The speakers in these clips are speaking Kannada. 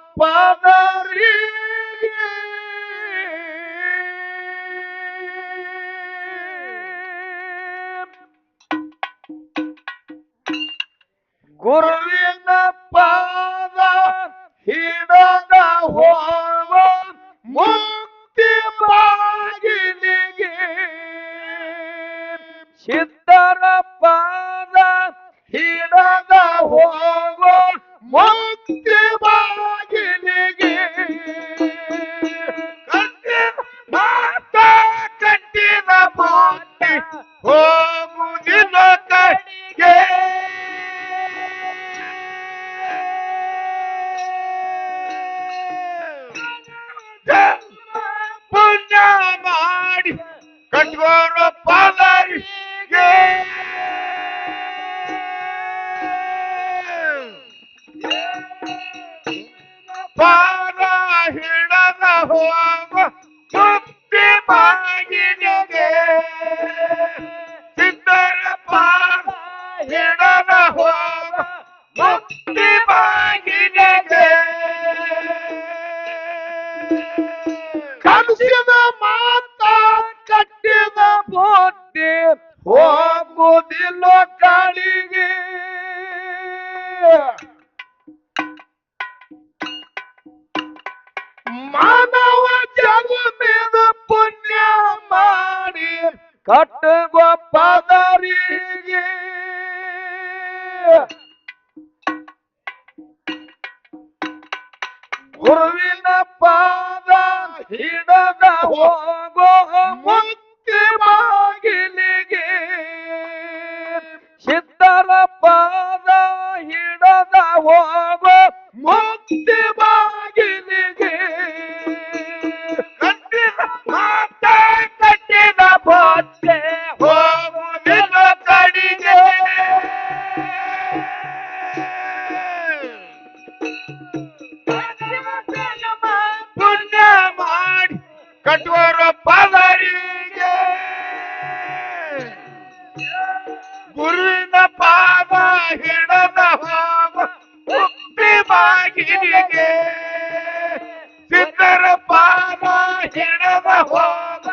ಕಟ್ಟುಗೊಪ್ಪದರಿ ಗುರುವಿನ ಪಾದ ಹಿಡದ ಹೋವ ಮುಕ್ತಿ ಬಾಗಿಲಿಗೆ ಸಿದ್ಧರ ಪಾದ ಹಿಡದ ಹೋವ ಮುಕ್ತಿ ಬಾಗಿಲಿಗೆ ಕಟ್ಟಿದ ಮಾತ ಕಟ್ಟಿದ ಬುತ್ತಿ ಹೋಗುವುದಿಲ್ಲ ಕಡೆಗೆ ಪುಣ್ಯ ಮಾಡಿ ಕಟ್ಕೋರ ಪಾದರಿಗೆ ಪಾದ ಹಿಡದ ಹೋಗ ಮುಕ್ತಿ ಬಾಗಿಲಿಗೆ ಸಿದ್ಧರ ಪಾದ ಹಿಡದ ಹೋಗ ಮುಕ್ತಿ ಬಾಗಿಲಿಗೆ ಕಲಿಸಿದ ಮಾತ ಕಟ್ಟಿದ ಬುದ್ಧಿ ಹೋಗುವುದಿಲ್ಲ ಕಾಳಿಗೆ ಮಾನವ ಜನ್ಮದ ಪುಣ್ಯ ಮಾಡಿ ಕಟ್ಟುಗೊಪ್ಪದರಿಗೆ ಗುರುವಿನ ಪಾದ ಹಿಡದ ಹೋಗೋ ಮುಕ್ತಿ ಬಾಗಿಲಿಗೆ ಸಿದ್ಧರ ಪಾದ ಹಿಡದ ಹೋಗೋ ಮುಕ್ತಿ ಬಾಗಿಲಿಗೆ ಕಟ್ಟಿದ ಮಾತ ಕಟ್ಟಿದ ಬೊತ್ತೆ ಹೋಗುವುದಿಲ್ಲ ಕಡಿಗೆ ಪುಣ್ಯ ಮಾಡಿ ಕಟ್ಟುವರ ಪಾದರಿಗೆ ಗುರುವಿನ ಪಾದ ಹಿಡದ ಹೋಗ ಮುಕ್ತಿ ಬಾಗಿಲಿಗೆ ಸಿದ್ಧರ ಪಾದ ಹಿಡದ ಹೋಗ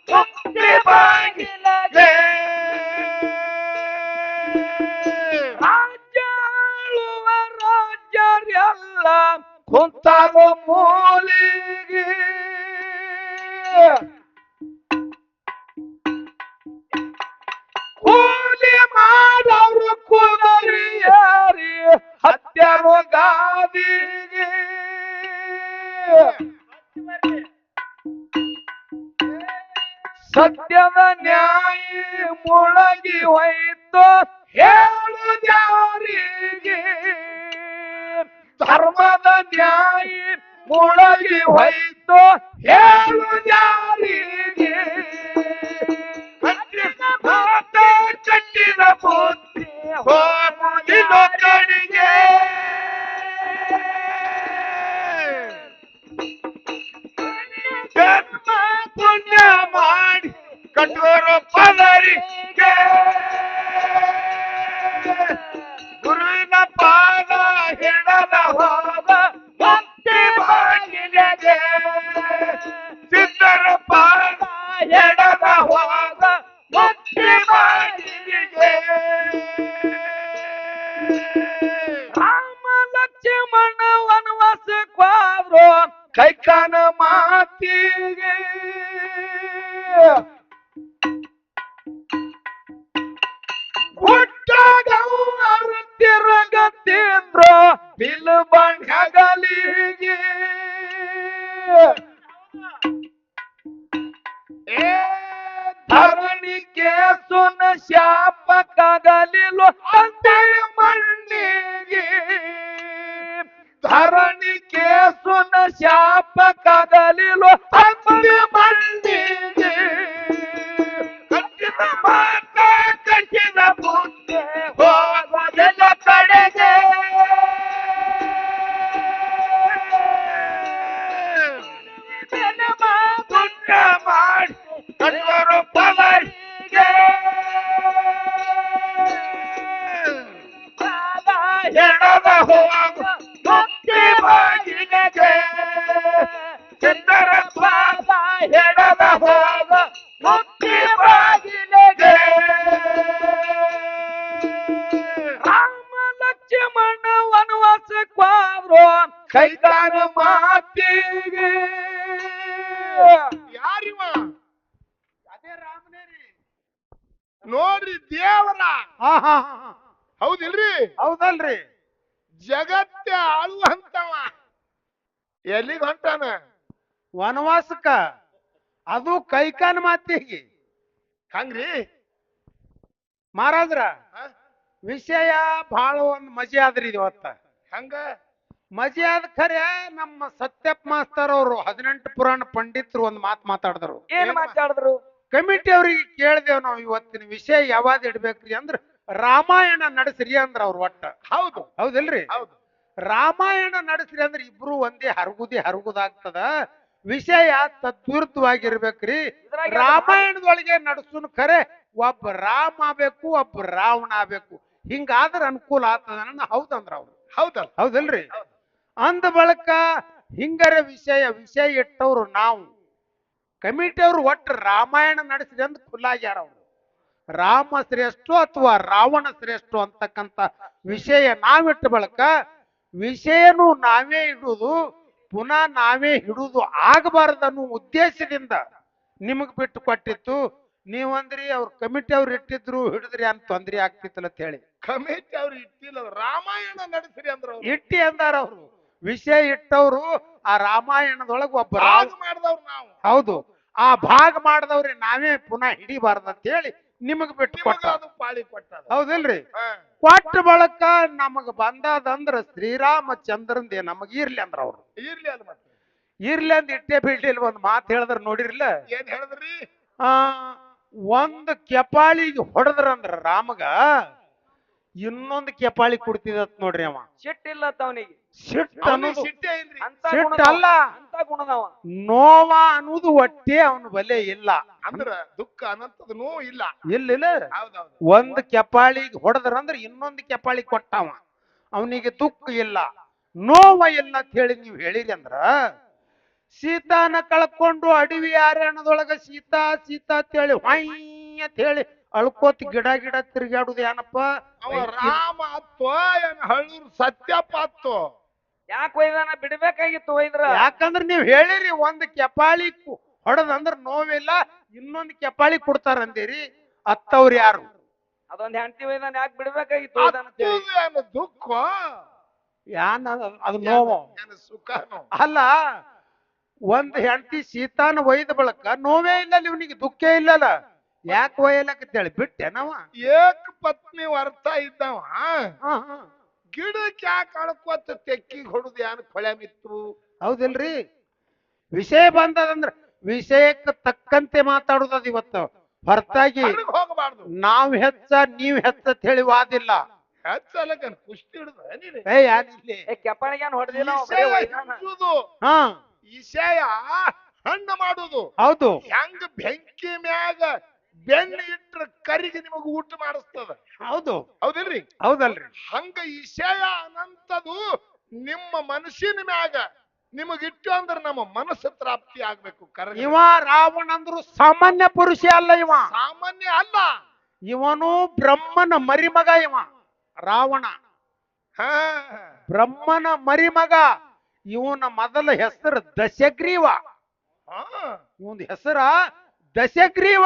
ಮುಕ್ತಿ ಬಾಗಿಲಿಗೆ ರಾಜ್ಯಾಳುವ ರಾಜ್ಯರೆಲ್ಲ ಕುಂತಾಗ ಮೂಲಿಗೆ ಕೂಲಿ ಮಾಡವರು ಕುದರಿಯಾರಿ ಹತ್ಯರು ಗಾದಿಗೆ ಸತ್ಯದ ನ್ಯಾಯ ಮುಳಗಿ ಹೋಯ್ತು ಹೇಳು ಜಾರಿಗೆ ಧರ್ಮದ ನ್ಯಾಯ ಮುಳಗಿ ಹೋಯ್ತು ಹೇಳು ಜಾರಿಗೆ ಕಟ್ಟಿದ ಮಾತ ಕಟ್ಟಿದ ಬುದ್ಧಿ ಹೋಗುವುದಿಲ್ಲ ಕಡೆಗೆ ಜನ್ಮ ಪುಣ್ಯ ಮಾಡಿ ಕಟ್ಟೋರ ಪದರಿಗೆ ಗುರುವಿನ ಪಾದ ಹಿಡದ ಹೋಗ ಮುಕ್ತಿ ಬಾಗಿಲಿಗೆ ಸಿದ್ಧರ ಪಾದ ಹಿಡದ ಹೋಗ ಮುಕ್ತಿ ಬಾಗಿಲಿಗೆ ರಾಮ ಲಕ್ಷ್ಮಣ ವನವಾಸಕ್ಕಾದ್ರು ಕೈಕಾನ ಮಾತಿಗೆ ಹುಟ್ಟಾಗ ಅವರು ತಿರುಗತ್ತಿದ್ರು ಬಿಲ್ಬಂಡ್ ಹಗಲಿಗೆ ಏ ಧರಣಿಗೆ ಸುನ ಶಾಪ ಕಗಲಿಲು ಅಂತರ ಮಣ್ಣಿಗೆ ಧರಣಿಗೆ ಸುನ ಶಾಪ ಕಗಲಿಲು ಅಂತರ ಮಣ್ಣಿಗೆ ಕಟ್ಟಿದ ಮಾತ ಕಟ್ಟಿದ ಬುದ್ಧಿ ಹೋಗುವುದಿಲ್ಲ ಕಡೆಗೆ ಪುಣ್ಯ ಮಾಡಿ ಕಟ್ಟುವರು ಪದರಿಗೆ ಎಡದ ಹೋಗ ಮುಕ್ತಿ ಬಾಗಿಲಿಗೆ ಚಂದ್ರಪ್ಪ ಹಿಡದ ಹೋಗ ಮುಕ್ತಿ ಬಾಗಿಲಿಗೆ ರಾಮ ಲಕ್ಷ್ಮಣ ವನವಾಸಕ್ಕಾದ್ರು ಕೈತಾನ ಮಾತಿಗೆ ಯಾರಿವ ಅದೇ ರಾಮನೇ ರೀ ನೋಡ್ರಿ ದೇವರ ಹೌದಿಲ್ರಿ ಹೌದಲ್ರಿ ಜಗತ್ತೆ ಆಳುವಂತವ ಎಲ್ಲಿಗೆ ಹೊಂಟಾನ ವನವಾಸಕ್ಕ ಅದು ಕೈಕಾನ ಮಾತಿಗೆ ಹಂಗ್ರಿ ಮಹಾರಾಜ್ರ ಹ? ವಿಷಯ ಬಹಳ ಒಂದು ಮಜೆ ಆದ್ರಿ ಇವತ್ತ ಹಂಗ ಮಜೆ ಆದ ಖರೆ ನಮ್ಮ ಸತ್ಯಪ್ಪ ಮಾಸ್ತರ್ ಅವರು 18 ಪುರಾಣ ಪಂಡಿತರು ಒಂದು ಮಾತು ಮಾತಾಡಿದ್ರು. ಏನ್ ಮಾತಾಡಿದ್ರು? ಕಮಿಟಿ ಅವ್ರಿಗೆ ಕೇಳ್ದೇವ್ ನಾವು ಇವತ್ತಿನ ವಿಷಯ ಯಾವಾಗ ಇಡ್ಬೇಕ್ರಿ ಅಂದ್ರ ರಾಮಾಯಣ ನಡೆಸ್ರಿ ಅಂದ್ರ ಅವ್ರ ಒಟ್ಟ. ಹೌದು ಹೌದಿಲ್ರಿ? ಹೌದು ರಾಮಾಯಣ ನಡೆಸ್ರಿ ಅಂದ್ರ ಇಬ್ರು ಒಂದೇ ಹರಗುದಾಗ್ತದ. ವಿಷಯ ತದ್ವಿರುದ್ಧವಾಗಿರ್ಬೇಕ್ರಿ. ರಾಮಾಯಣದೊಳಗೆ ನಡೆಸುನ್ ಖರೆ ಒಬ್ಬ ರಾಮ ಆಗ್ಬೇಕು, ಒಬ್ಬ ರಾವಣ ಆಗ್ಬೇಕು. ಹಿಂಗಾದ್ರ ಅನುಕೂಲ ಆಗ್ತದ ಹೌದಂದ್ರ ಅವ್ರು. ಹೌದಲ್ಲ ಹೌದಲ್ರಿ? ಅಂದ ಬಳಕ ಹಿಂಗರ ವಿಷಯ ಇಟ್ಟವ್ರು ನಾವು ಕಮಿಟಿ ಅವ್ರು ಒಟ್ಟು ರಾಮಾಯಣ ನಡೆಸಿದೆ ಅಂತ ಖುಲ್ಲಾಗ್ಯಾರ ಅವ್ರು. ರಾಮ ಶ್ರೇಷ್ಠ ಅಥವಾ ರಾವಣ ಶ್ರೇಷ್ಠ ಅಂತಕ್ಕಂಥ ವಿಷಯ ನಾವಿಟ್ಟ ಬಳಕ ವಿಷಯನು ನಾವೇ ಇಡುವುದು, ಪುನಃ ನಾವೇ ಹಿಡುದು ಆಗಬಾರದನ್ನೋ ಉದ್ದೇಶದಿಂದ ನಿಮಗ್ ಬಿಟ್ಟು ಕೊಟ್ಟಿತ್ತು. ನೀವಂದ್ರಿ ಅವ್ರ ಕಮಿಟಿ ಅವ್ರು ಇಟ್ಟಿದ್ರು ಹಿಡಿದ್ರಿ ಅಂತ ತೊಂದ್ರೆ ಆಗ್ತಿತ್ತಲ್ಲ ಅಂತ ಹೇಳಿ ಕಮಿಟಿ ಅವ್ರು ಇಟ್ಟಿಲ್ಲ ರಾಮಾಯಣ ನಡೆಸ್ರಿ ಅಂದ್ರ ಇಟ್ಟಿ ಅಂದಾರ ಅವ್ರು. ವಿಷಯ ಇಟ್ಟವ್ರು ಆ ರಾಮಾಯಣದೊಳಗ ಒಬ್ಬ ಮಾಡಿದವ್ರು ನಾವು. ಹೌದು, ಆ ಭಾಗ ಮಾಡಿದವ್ರಿ ನಾವೇ ಪುನಃ ಹಿಡಿಬಾರ್ದ ಅಂತ ಹೇಳಿ ನಿಮಗ್ ಬಿಟ್ಟು ಕೊಟ್ಟ. ಅದು ಪಾಳಿ ಕೊಟ್ಟದ ಹೌದಿಲ್ರಿ? ಕೊಟ್ಟ ಬಳಕ ನಮಗ್ ಬಂದದಂದ್ರ ಶ್ರೀರಾಮಚಂದ್ರಂದೇ ನಮಗ್ ಇರ್ಲಿ ಅಂದ್ರ ಅವ್ರು. ಇರ್ಲಿ ಅದ ಮತ್ತೆ ಇರ್ಲಿ ಅಂದ್ ಇಟ್ಟೆ ಬಿಡ್ಲಿಲ್ಲ. ಒಂದ್ ಮಾತು ಹೇಳಿದ್ರ ನೋಡಿರ್ಲ, ಏನ್ ಹೇಳಿದ್ರಿ? ಒಂದ್ ಕೆಪಾಳಿಗೆ ಹೊಡೆದ್ರಂದ್ರ ರಾಮಗ ಇನ್ನೊಂದು ಕೆಪಾಳಿ ಕೊಡ್ತಿದತ್ ನೋಡ್ರಿ. ಅವ ಸಿಟ್ಟಿಲ್ಲ ಅವನಿಗೆ. ಸಿಟ್ಟು ಅನ್ನೋದು ಸಿಟ್ಟೆ ಇಲ್ರಿ. ಸಿಟ್ಟು ಅಲ್ಲ, ಅಂತ ಗುಣದವ. ನೋವ ಅನ್ನೋದು ಒಟ್ಟೆ ಅವನ ಬಲೆ ಇಲ್ಲ. ಅಂದ್ರ ದುಃಖ ಅನ್ನಂತದ ನೋವು ಇಲ್ಲ. ಇಲ್ಲ ಹೌದೌದು. ಒಂದ್ ಕೆಪಾಳಿಗೆ ಹೊಡೆದ್ರಂದ್ರ ಇನ್ನೊಂದು ಕೆಪಾಳಿ ಕೊಟ್ಟವ. ಅವನಿಗೆ ದುಃಖ ಇಲ್ಲ, ನೋವ ಇಲ್ಲ ಅಂತ ಹೇಳಿ ನೀವು ಹೇಳಿರಿ ಅಂದ್ರ ಸೀತಾನ ಕಳ್ಕೊಂಡು ಅಡವಿ ಅರಣ್ಯದೊಳಗ ಸೀತಾ ಸೀತಾ ಅಂತೇಳಿ ಹೊಯ್ ಅಂತ ಹೇಳಿ ಅಳ್ಕೋತಿ ಗಿಡ ತಿರುಗಾಡುದು ಏನಪ್ಪ? ಅವ ರಾಮ ಅತ್ತೋ ಏನ್ ಹಳ್ಳೂರ್ ಸತ್ಯಪ್ಪ ಅತ್ತೋ? ಯಾಕೆ ಒಯ್ದಾನ? ಬಿಡ್ಬೇಕಾಗಿತ್ತು ಒಯ್ದ್ರ. ಯಾಕಂದ್ರ ನೀವ್ ಹೇಳಿರಿ ಒಂದ್ ಕೆಪಾಳಿ ಹೊಡೆದಂದ್ರ ನೋವಿಲ್ಲ, ಇನ್ನೊಂದ್ ಕೆಪಾಳಿ ಕೊಡ್ತಾರ ಅಂದಿರಿ. ಅತ್ತವ್ರ ಯಾರು? ಅದೊಂದ್ ಹೆಂಡತಿ ಒಯ್ದಾನ, ಯಾಕೆ ಬಿಡ್ಬೇಕಾಗಿತ್ತು ಒಯ್ದಾನ ಅಂತ ಹೇಳಿ. ಏನು ದುಃಖ ಯಾನ್ ಅದು ನೋವು ಏನು ಸುಖನೋ? ಅಲ್ಲ. ಒಂದ್ ಹೆಂಡತಿ ಸೀತಾನ ಒಯ್ದ ಬಳಕ ನೋವೇ ಇಲ್ಲ, ಇವನಿಗೆ ದುಃಖ ಇಲ್ಲಲ್ಲ. ಯಾಕೆ ಒಯ್ಯಲಕತ್ತೇಳಿ ಬಿಟ್ಟೆನವ? ಏಕ ಪತ್ನಿ ವರ್ತ ಇದ್ದವ ಗಿಡಕ್ಕೆ ಯಾಕೆ ಅಳ್ಕೋತ ತೆಕ್ಕಿಗೆ ಹೊಡುದು ಯಾನ್ ಕೊಳೆ ಮಿತ್ತು? ಹೌದಿಲ್ರಿ? ವಿಷಯ ಬಂದದಂದ್ರ ವಿಷಯಕ್ಕೆ ತಕ್ಕಂತೆ ಮಾತಾಡುದದ ಇವತ್ತು. ಹೊರತಾಗಿ ಹೋಗಬಾರ್ದು. ನಾವ್ ಹೆಚ್ಚ ನೀವ್ ಹೆಚ್ಚ ಅಂತ ಹೇಳಿ ವಾದಿಲ್ಲ. ಹೆಚ್ಚಲಕನ್ ಕುಸ್ತಿ ಹಿಡಿದ ನೀನು. ಯಾರಿಲ್ಲಿ ಕೆಪಾಳಿಗೆ ಹೊಡೆದಿಲ್ಲ. ಹಾ ವಿಷಯ ಹಣ್ಣು ಮಾಡುದು. ಹೌದು. ಹೆಂಗ ಬೆಂಕಿ ಮ್ಯಾಗ ಬೆಣ್ಣೆ ಇಟ್ರ ಕರಿಗೆ ನಿಮಗ ಊಟ ಮಾಡಿಸ್ತದ. ಹೌದು. ಹೌದಿಲ್ರಿ? ಹೌದಲ್ರಿ? ಹಂಗ ವಿಷಯ ಅನಂತದು ನಿಮ್ಮ ಮನಸ್ಸಿನ ಮ್ಯಾಗ ನಿಮಗಿಟ್ಟು ಅಂದ್ರ ನಮ್ಮ ಮನಸ್ಸು ಪ್ರಾಪ್ತಿ ಆಗ್ಬೇಕು. ಇವ ರಾವಣ ಅಂದ್ರು ಸಾಮಾನ್ಯ ಪುರುಷ ಅಲ್ಲ. ಇವ ಸಾಮಾನ್ಯ ಅಲ್ಲ. ಇವನು ಬ್ರಹ್ಮನ ಮರಿಮಗ. ಇವ ರಾವಣ ಬ್ರಹ್ಮನ ಮರಿಮಗ. ಇವನ ಮೊದಲ ಹೆಸರು ದಶಗ್ರೀವ. ಇವನ್ ಹೆಸರ ದಶಗ್ರೀವ.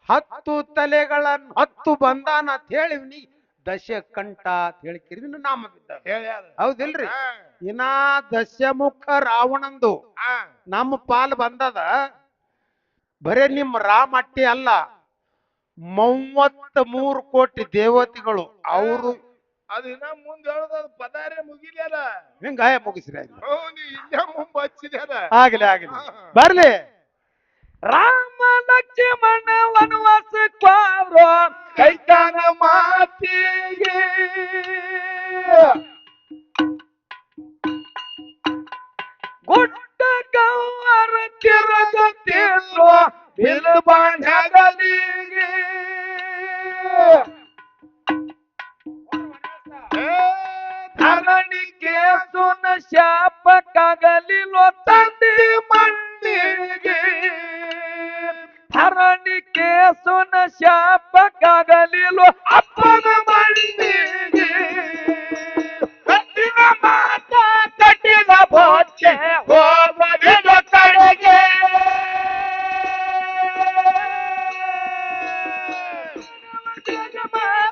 10 ತಲೆಗಳನ್ನು 10 ಬಂದಾನ ಅಂತ ಹೇಳಿ ಇವನಿಗೆ ದಶಕಂಠ ಅಂತ ಹೇಳಿ ಕಿರಿವಿನ ನಾಮ ಬಿದ್ದ. ಹೌದಿಲ್ರಿ? ಇನ್ನ ದಶಮುಖ ರಾವಣಂದು ನಮ್ಮ ಪಾಲ್ ಬಂದದ. ಬರೇ ನಿಮ್ ರಾಮ ಅಟ್ಟಿ ಅಲ್ಲ, 33 ಕೋಟಿ ದೇವತೆಗಳು ಅವರು. ಅದಿನ ಮುಂದೆ ಹೇಳದ ಪದಾರೆ ಮುಗಿಲಿಯಲ್ಲ. ಹಿಂಗಾಯ ಮುಗಿಸ್ರಿ. ಇಲ್ಲೇ ಮುಂಬ ಹಚ್ಚಿದ್ಯಾರ. ಆಗ್ಲಿ ಬರ್ಲಿ. ರಾಮ ಲಕ್ಷ್ಮಣ ವನವಾಸಕ್ಕಾದ್ರು ಕೈತಾನ ಮಾತಿಗೆ ಗುಡ್ಡ ಗೌವರ ತಿರುಗುತ್ತಿರುವ ಬಿಲ್ಬಾಣಗಲಿಗೆ ಧರಣಿಗೆ ಶಾಪಕ್ಕಾಗಲಿಲ್ಲೋ ತಂದೆ ಮಣ್ಣಿಗೆ ಧರಣಿ ಕೇಸುನ ಶಾಪಕ್ಕಾಗಲಿಲ್ಲೋ ಅಪ್ಪನ ಮಣ್ಣಿಗೆ ಕಟ್ಟಿದ ಮಾತ ಕಟ್ಟಿದ ಬೋಚೆ ಹೋಗಲಿಲ್ಲ ಕಡೆಗೆ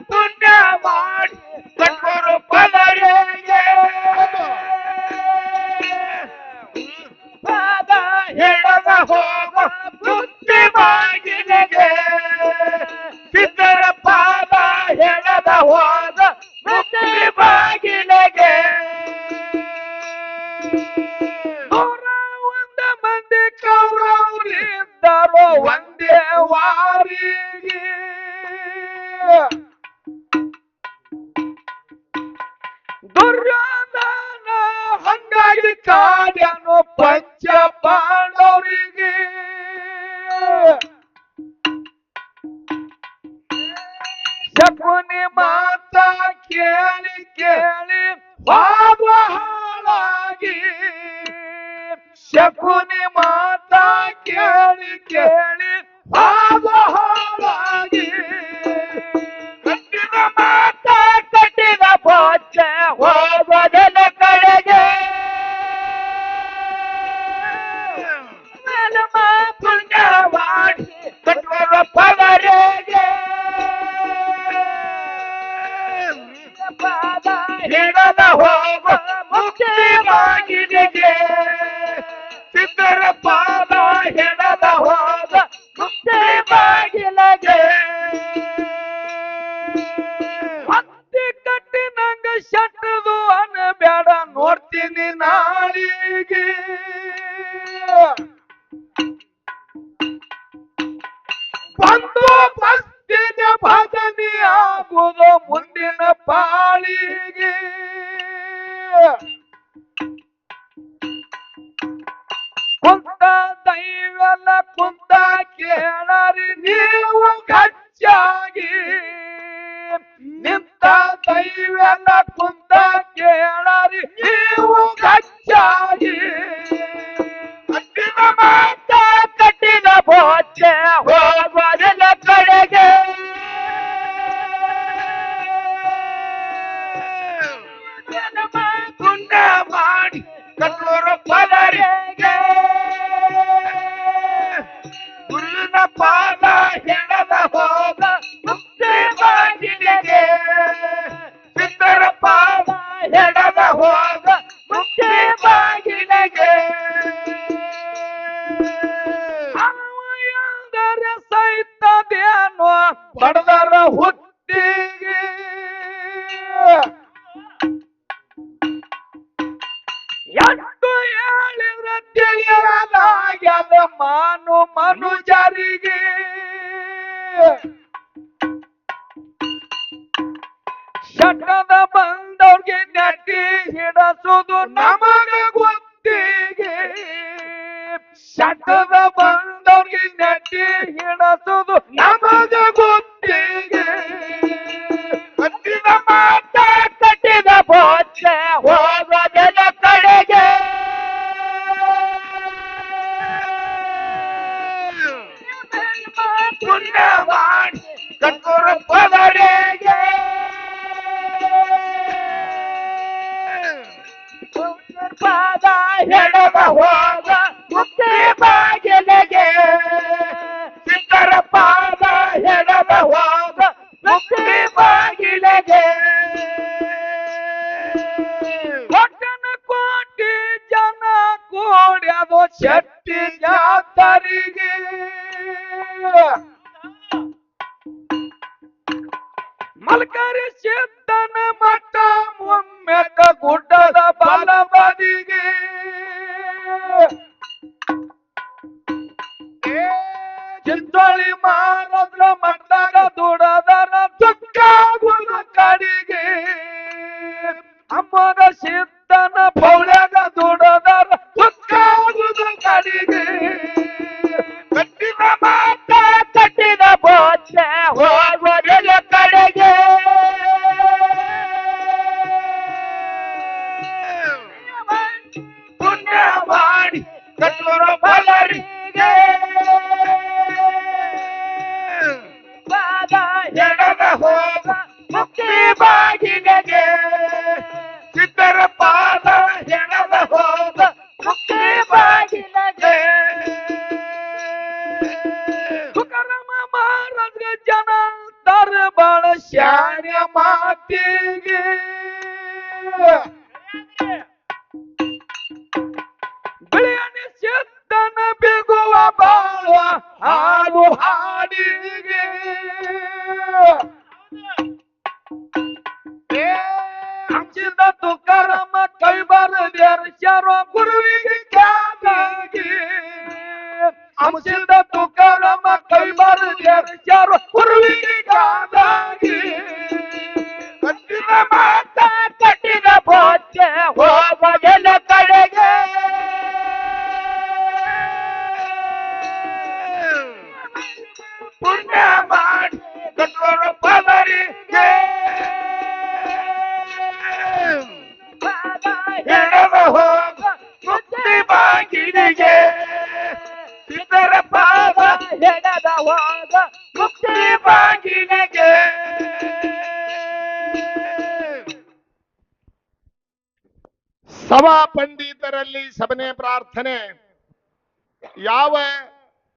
ಪುಣ್ಯ ಮಾಡಿ ಕಟ್ಟರು ಪದರಿಗೆ ಪಾದ ಹಿಡದ ಹೋಗ ಬುದ್ಧಿ ಬಾಗಿಲಿಗೆ ಸಿದ್ಧರ ಪಾದ ಹಿಡದ ಹೋದ ಬುದ್ಧಿ ಬಾಗಿಲಿಗೆ 101 ಮಂದಿ ಕೌರವರಿದ್ದರು ಒಂದೇ ವಾರಿಗೆ ದುರ್ಯೋಧನ ಹಂಗಾಗಿ ಕಾಡ್ಯನು ಪಂಚ ಪಾಂಡವರಿಗೆ ಶಕುನಿ ಮಾತ ಕೇಳಿ ಕೇಳಿ ಪಾಪ ಹಾಳಾಗಿ ಶಕುನಿ ಮಾತ ಕೇಳಿ ಕೇಳಿ ಪಾಪ ಹಾಳಾಗಿ ಕಟ್ಟಿದ ಮಾತ ಕಟ್ಟಿದ ಬೋಚ ಹೋಗೋದನ ಕಡೆಗೆ ಪುಣ್ಯ ಮಾಡಿ ಕಟ್ಟುವ ಪವರೆಗೆ ಪಾದ ಹಿಡದ ಹೋಗ ಮುಕ್ತಿ ಬಾಗಿಲಿಗೆ ಸಿದ್ಧರ ಪಾದ ಹಿಡದ ಹೋಗ ಮುಕ್ತಿ ಬಾಗಿಲಿಗೆ ಹತ್ತಿ ಕಟ್ಟಿ ನಂಗ ಶಟ್ಟದು ಅನ್ಬೇಡ ನೋಡ್ತೀನಿ ನಾಳಿಗೆ ಬಂದು ಬಸ್ತಿನ ಭಜನೆ ಆಗುವುದು ಮುಂದಿನ ಪಾಳಿಗೆ ಕುಂತ ದೈವಲ್ಲ ಕುಂತ ಕೇಳರಿ ನೀವು ಗಚ್ಚಾಗಿ ನಿಂತ ದೈವಲ್ಲ ಕುಂತ ಕೇಳರಿ ನೀವು ಗಚ್ಚಾಗಿ ಕಟ್ಟಿದ ಮಾತ ಕಟ್ಟಿದ ಬೋಚೆ ಹೋಗೋದನ ಕಡೆಗೆ ಪುಣ್ಯ ಮಾಡಿ ಕಟ್ಟೋರು ಪದರಿಗೆ ಗುರುವಿನ ಪಾದ ಹೆಣದ ಹೋಗ ಮುಕ್ತಿ ಬಾಗಿಲಿಗೆ ಸಿದ್ಧರ ಪಾದ ಹೆಣದ ಹೋಗ ಮುಕ್ತಿ ಬಾಗಿಲಿಗೆ ಎಂದರೆ ಸಹಿತದೇನೋ ಪಡೆದರ ಹುಟ್ಟಿಗೆ ಎಷ್ಟು ಹೇಳಿದ್ರೆ ತಿಳಿಯಲಾಗ್ಯದ ಮನುಜರಿಗೆ ಶಟದ ಬಂದವ್ರಿಗೆ ನೆಟ್ಟಿ ಹಿಡಸುದು ನಮಗ ಗೊತ್ತಿಗೆ ಶಟದ ಬಂದವ್ರಿಗೆ ನೆಟ್ಟಿ ಹಿಡಸುದು ನಮಗ ಗೊತ್ತಿಗೆ ಕಟ್ಟಿದ ಮಾತ ಕಟ್ಟಿದ ಬೋಚೆ ಹೋಗೋದನ ಕಡೆಗೆ ಪುಣ್ಯ ಮಾಡಿ ಕಟ್ಟೋರ ಪದರಿಗೆ ಪಾದ ಹೆಡದ ಹೋಗ ಮುಕ್ತಿ ಬಾಗಿಲಿಗೆ ಸಿದ್ಧರ ಪಾದ ಹೆಡದ ಹೋಗ ಮುಕ್ತಿ ಬಾಗಿಲಿಗೆ ಕೊಟ್ಟನ ಕೋಟಿ ಜನ ಕೂಡ್ಯದು ಶಕ್ತಿ ಜಾತರಿಗೆ ಮಲ್ಕರಿ ಸಿದ್ಧನ ಮಠ ಮುಮ್ಮೆಟ ಗುಡ್ಡದ ಬಲಬದಿಗೆ ಚಿಂಚೋಳಿ ಮಾರದ್ರ ಮಠದಾಗ ದುಡದರ ದುಃಖಾಗುವ ಕಡಿಗೆ ಅಮ್ಮದ ಸಿದ್ಧನ ಪೌಳ್ಯಾಗ ದುಡದರ ದುಃಖಾಗುವ ಕಡಿಗೆ ಕಟ್ಟಿದ ಮಾತ ಕಟ್ಟಿದ ಬೋಚೆ ಹೋಗೋದಿಲ್ಲ ಕಡೆಗೆ ಬಾಗಿಲಿಗೆ ಸಿದ್ಧರ ಪಾದ ಹೆಣದ ಹೋದ ಮುಕ್ತಿ ಬಾಗಿಲಿಗೆ ತುಕಾರಾಮ ಮಹಾರಾಜ ಜನ ದರ್ಬಾಳ ಶಾನ್ಯ ಮಾತಿಗೆ ಬೆಳೆಯನೆ ಸಿದ್ಧನ ಬಿಗುವ ಬಾಳ ಹಾಡು ಹಾಡಿಗೆ ಹಂಚಿದ ತುಕಾರಾಮ ಕೈ ಬರದ್ಯಾರ ಗುರುವಿಗೆ ಖ್ಯಾತಿಗೆ ಹಂಚಿದ ತುಕಾರಾಮ ಕೈ ಬರದ್ಯಾರ ಗುರುವಿಗೆ ಖ್ಯಾತಿಗೆ ಕಟ್ಟಿದ ಮಾತ ಕಟ್ಟಿದ ಪೋಚೆ ಹೋಗಲ ಕಡೆಗೆ ಪುಣ್ಯ ಮಾಡಿ ಕಟ್ಟೋರ ಪದರಿಗೆ ಹೆಣದ ಹೋಗ ಮುಕ್ತಿ ಬಾಗಿಲಿಗೆ ಸಿದ್ಧರ ಪಾದ ಹೆಣದ ಹೋಗ ಮುಕ್ತಿ ಬಾಗಿಲಿಗೆ ಸಭಾ ಪಂಡಿತರಲ್ಲಿ ಸಭನೆ ಪ್ರಾರ್ಥನೆ ಯಾವ